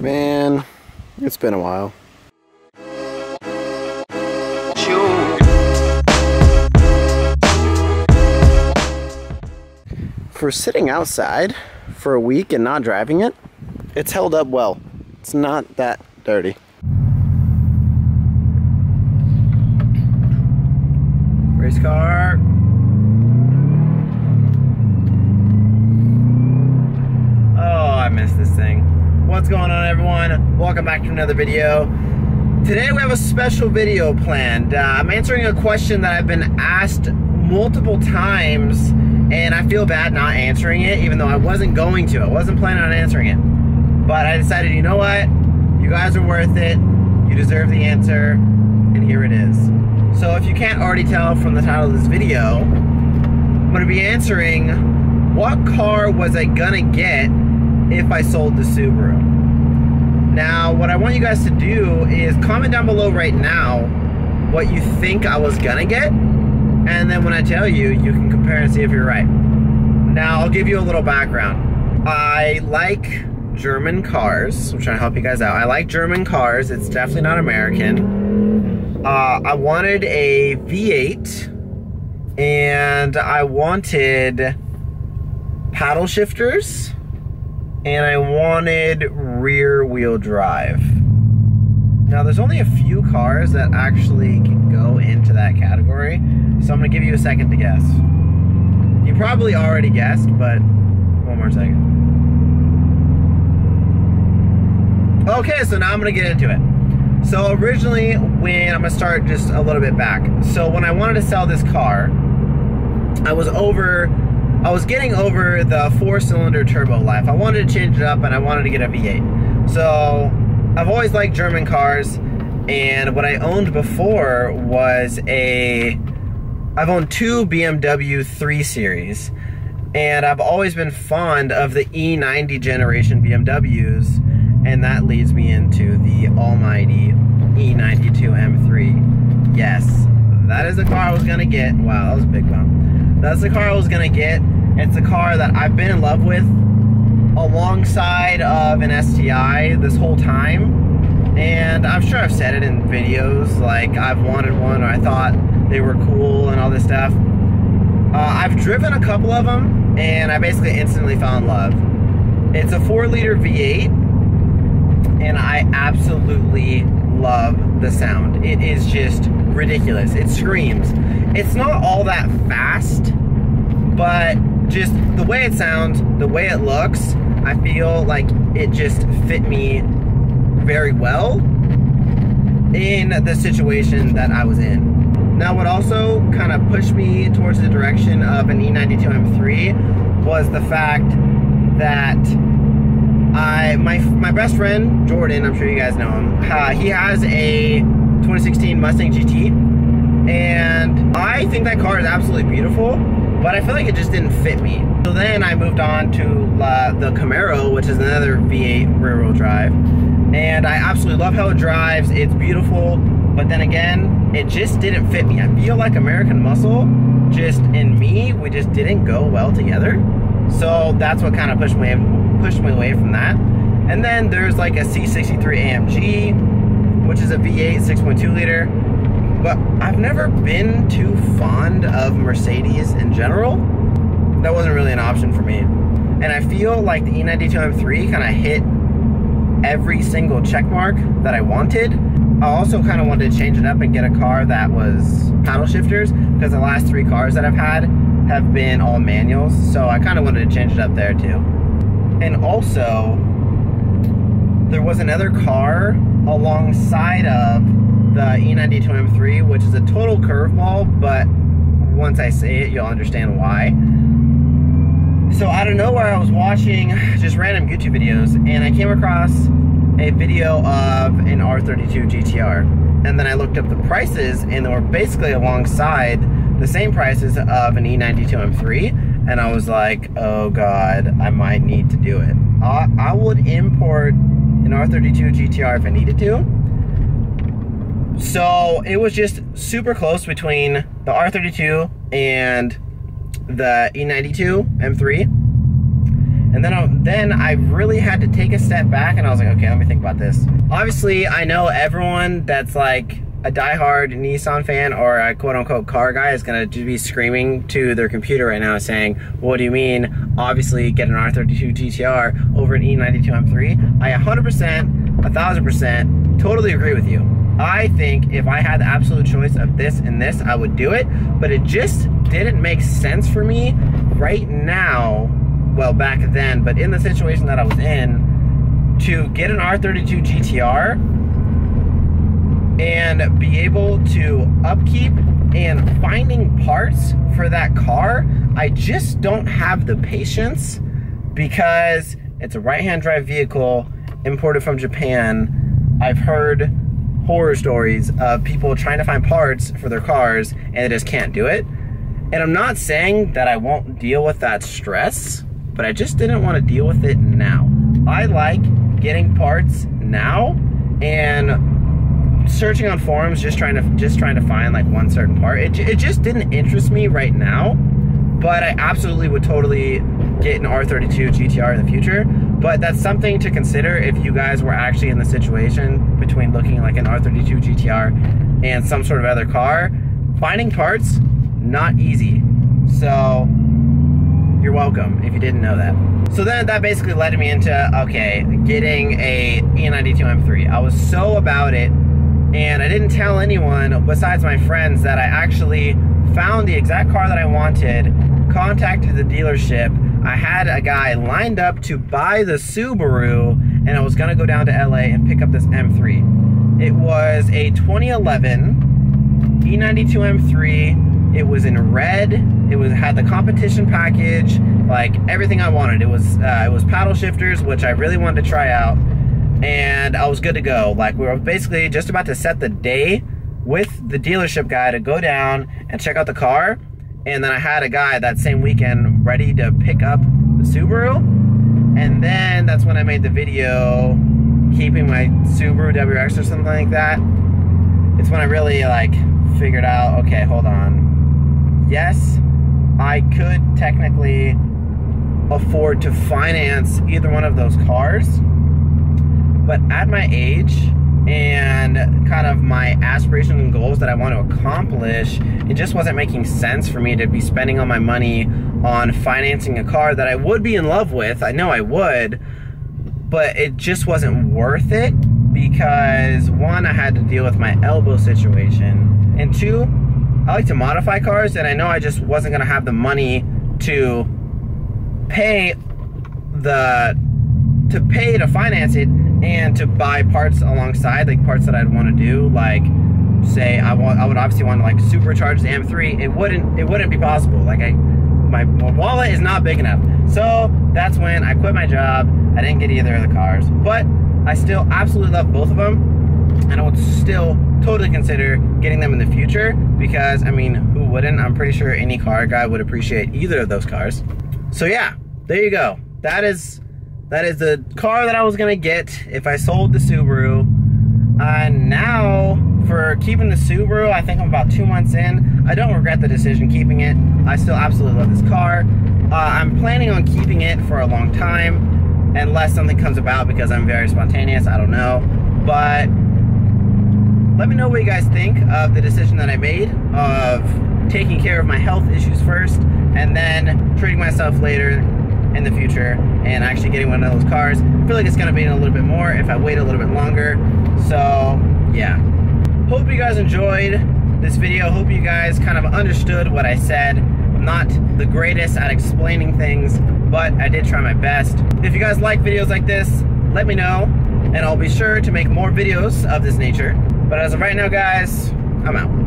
Man, it's been a while. For sitting outside for a week and not driving it, it's held up well. It's not that dirty. Race car. Oh, I missed this thing. What's going on, everyone? Welcome back to another video. Today we have a special video planned. I'm answering a question that I've been asked multiple times, and I feel bad not answering it, even though I wasn't going to. I wasn't planning on answering it. But I decided, you know what? You guys are worth it. You deserve the answer, and here it is. So if you can't already tell from the title of this video, I'm gonna be answering, what car was I gonna get if I sold the Subaru? Now, what I want you guys to do is comment down below right now what you think I was gonna get, and then when I tell you, you can compare and see if you're right. Now, I'll give you a little background. I like German cars. I'm trying to help you guys out. I like German cars. It's definitely not American. I wanted a V8, and I wanted paddle shifters, and I wanted rear wheel drive. Now, there's only a few cars that actually can go into that category, so I'm gonna give you a second to guess. You probably already guessed, but one more second. Okay, so now I'm gonna get into it. So originally, I'm gonna start just a little bit back. So when I wanted to sell this car, I was getting over the 4-cylinder turbo life. I wanted to change it up, and I wanted to get a V8. So I've always liked German cars, and what I owned before was I've owned two BMW 3 Series, and I've always been fond of the E90 generation BMWs, and that leads me into the almighty E92 M3. Yes, that is the car I was gonna get. Wow, that was a big bump. That's the car I was gonna get. It's a car that I've been in love with alongside of an STI this whole time, and I'm sure I've said it in videos, like I've wanted one, or I thought they were cool and all this stuff. I've driven a couple of them, and I basically instantly fell in love. It's a 4-liter V8, and I absolutely love the sound. It is just ridiculous. It screams. It's not all that fast, but just the way it sounds, the way it looks, I feel like it just fit me very well in the situation that I was in. Now, what also kind of pushed me towards the direction of an E92 M3 was the fact that my best friend, Jordan, I'm sure you guys know him, he has a 2016 Mustang GT, and I think that car is absolutely beautiful, but I feel like it just didn't fit me. So then I moved on to the Camaro, which is another V8 rear-wheel drive, and I absolutely love how it drives. It's beautiful, but then again, it just didn't fit me. I feel like American Muscle, just in me, we just didn't go well together. So that's what kind of pushed me away from that. And then there's like a C63 AMG, which is a V8 6.2 liter. But I've never been too fond of Mercedes in general. That wasn't really an option for me. And I feel like the E92 M3 kind of hit every single check mark that I wanted. I also kind of wanted to change it up and get a car that was paddle shifters, because the last 3 cars that I've had have been all manuals. So I kind of wanted to change it up there too. And also, there was another car alongside of the E92 M3, which is a total curveball, but once I say it, you'll understand why. So out of nowhere, I was watching just random YouTube videos, and I came across a video of an R32 GTR. And then I looked up the prices, and they were basically alongside the same prices of an E92 M3, and I was like, oh God, I might need to do it. I would import an R32 GTR if I needed to. So it was just super close between the R32 and the E92 M3. And then I really had to take a step back and I was like, okay, let me think about this. Obviously, I know everyone that's like a diehard Nissan fan or a quote-unquote car guy is gonna be screaming to their computer right now saying, what do you mean, obviously get an R32 GTR over an E92 M3? I 100%, 1000% totally agree with you. I think if I had the absolute choice of this and this, I would do it, but it just didn't make sense for me right now, well, back then, but in the situation that I was in, to get an R32 GTR and be able to upkeep and finding parts for that car, I just don't have the patience because it's a right-hand drive vehicle imported from Japan. I've heard horror stories of people trying to find parts for their cars and they just can't do it. And I'm not saying that I won't deal with that stress, but I just didn't want to deal with it now. I like getting parts now and searching on forums, just trying to find like one certain part. It just didn't interest me right now, but I absolutely would totally get an R32 GTR in the future. But that's something to consider if you guys were actually in the situation between looking like an R32 GTR and some sort of other car. Finding parts, not easy. So you're welcome if you didn't know that. So then that basically led me into, okay, getting a E92 M3. I was so about it, and I didn't tell anyone besides my friends that I actually found the exact car that I wanted, contacted the dealership. I had a guy lined up to buy the Subaru, and I was gonna go down to LA and pick up this M3. It was a 2011 E92 M3. It was in red. It had the competition package, like everything I wanted. It was paddle shifters, which I really wanted to try out, and I was good to go. Like, we were basically just about to set the day with the dealership guy to go down and check out the car. And then I had a guy that same weekend ready to pick up the Subaru. And then that's when I made the video keeping my Subaru WRX or something like that. It's when I really like figured out, okay, hold on. Yes, I could technically afford to finance either one of those cars, but at my age and kind of my aspirations and goals that I want to accomplish, it just wasn't making sense for me to be spending all my money on financing a car that I would be in love with. I know I would, but it just wasn't worth it because one, I had to deal with my elbow situation, and two, I like to modify cars, and I know I just wasn't gonna have the money to pay to finance it and to buy parts alongside, like parts that I'd want to do, like say I would obviously want to like supercharge the M3. It wouldn't be possible. Like my wallet is not big enough. So that's when I quit my job. I didn't get either of the cars, but I still absolutely love both of them, and I would still totally consider getting them in the future because, I mean, who wouldn't? I'm pretty sure any car guy would appreciate either of those cars. So yeah, there you go. That is the car that I was gonna get if I sold the Subaru. Now, for keeping the Subaru, I think I'm about 2 months in. I don't regret the decision keeping it. I still absolutely love this car. I'm planning on keeping it for a long time, unless something comes about because I'm very spontaneous, I don't know. But let me know what you guys think of the decision that I made of taking care of my health issues first and then treating myself later in the future and actually getting one of those cars. I feel like it's gonna be in a little bit more if I wait a little bit longer. So yeah, hope you guys enjoyed this video. Hope you guys kind of understood what I said. I'm not the greatest at explaining things, but I did try my best. If you guys like videos like this, let me know, and I'll be sure to make more videos of this nature. But as of right now, guys, I'm out.